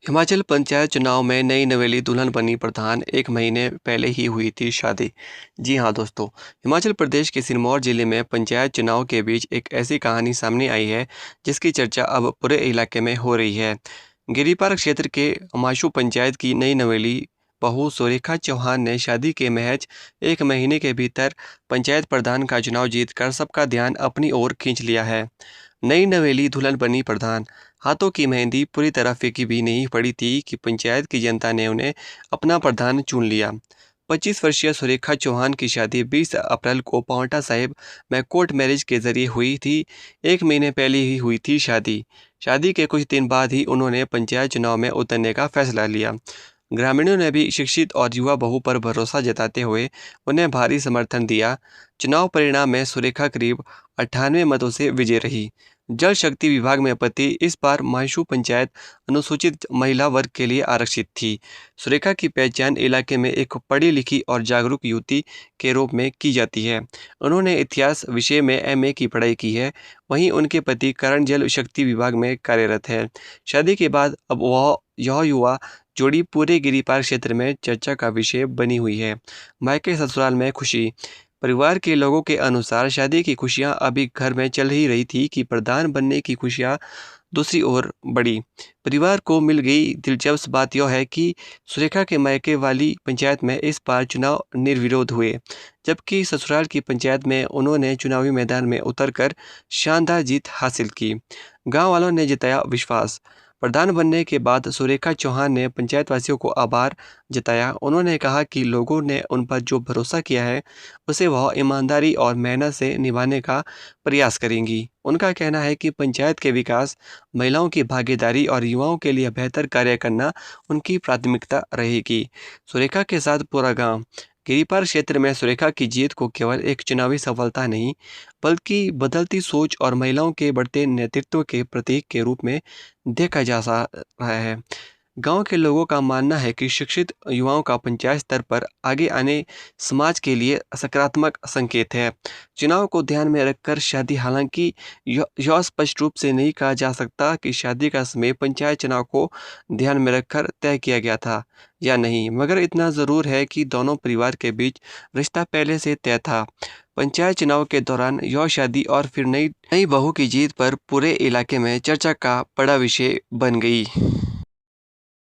हिमाचल पंचायत चुनाव में नई नवेली दुल्हन बनी प्रधान। 1 महीने पहले ही हुई थी शादी। जी हाँ दोस्तों, हिमाचल प्रदेश के सिरमौर जिले में पंचायत चुनाव के बीच एक ऐसी कहानी सामने आई है जिसकी चर्चा अब पूरे इलाके में हो रही है। गिरिपार क्षेत्र के माशू पंचायत की नई नवेली बहू सुरेखा चौहान ने शादी के महज 1 महीने के भीतर पंचायत प्रधान का चुनाव जीतकर सबका ध्यान अपनी ओर खींच लिया है। नई नवेली दुल्हन बनी प्रधान। हाथों की मेहंदी पूरी तरह फीकी भी नहीं पड़ी थी कि पंचायत की जनता ने उन्हें अपना प्रधान चुन लिया। 25 वर्षीय सुरेखा चौहान की शादी 20 अप्रैल को पांवटा साहिब में कोर्ट मैरिज के जरिए हुई थी। 1 महीने पहले ही हुई थी शादी। शादी के कुछ दिन बाद ही उन्होंने पंचायत चुनाव में उतरने का फैसला लिया। ग्रामीणों ने भी शिक्षित और युवा बहू पर भरोसा जताते हुए उन्हें भारी समर्थन दिया। चुनाव परिणाम में सुरेखा करीब 98 मतों से विजयी रही। जल शक्ति विभाग में पति इस बार मायशू पंचायत अनुसूचित महिला वर्ग के लिए आरक्षित थी। सुरेखा की पहचान इलाके में एक पढ़ी लिखी और जागरूक युवती के रूप में की जाती है। उन्होंने इतिहास विषय में एमए की पढ़ाई की है। वहीं उनके पति करण जल शक्ति विभाग में कार्यरत है। शादी के बाद अब यह युवा जोड़ी पूरे गिरिपार क्षेत्र में चर्चा का विषय बनी हुई है। मायके ससुराल में खुशी। परिवार के लोगों के अनुसार शादी की खुशियां अभी घर में चल ही रही थी कि प्रधान बनने की खुशियां दूसरी ओर बढ़ी। परिवार को मिल गई दिलचस्प बात यह है कि सुरेखा के मायके वाली पंचायत में इस बार चुनाव निर्विरोध हुए, जबकि ससुराल की पंचायत में उन्होंने चुनावी मैदान में उतरकर शानदार जीत हासिल की। गांव वालों ने जताया विश्वास। प्रधान बनने के बाद सुरेखा चौहान ने पंचायतवासियों को आभार जताया। उन्होंने कहा कि लोगों ने उन पर जो भरोसा किया है उसे वह ईमानदारी और मेहनत से निभाने का प्रयास करेंगी। उनका कहना है कि पंचायत के विकास, महिलाओं की भागीदारी और युवाओं के लिए बेहतर कार्य करना उनकी प्राथमिकता रहेगी। सुरेखा के साथ पूरा गांव। गिरिपार क्षेत्र में सुरेखा की जीत को केवल एक चुनावी सफलता नहीं, बल्कि बदलती सोच और महिलाओं के बढ़ते नेतृत्व के प्रतीक के रूप में देखा जा रहा है। गांव के लोगों का मानना है कि शिक्षित युवाओं का पंचायत स्तर पर आगे आने समाज के लिए सकारात्मक संकेत है। चुनाव को ध्यान में रखकर शादी, हालांकि यह स्पष्ट रूप से नहीं कहा जा सकता कि शादी का समय पंचायत चुनाव को ध्यान में रखकर तय किया गया था या नहीं, मगर इतना ज़रूर है कि दोनों परिवार के बीच रिश्ता पहले से तय था। पंचायत चुनाव के दौरान यह शादी और फिर नई नई बहू की जीत पर पूरे इलाके में चर्चा का बड़ा विषय बन गई।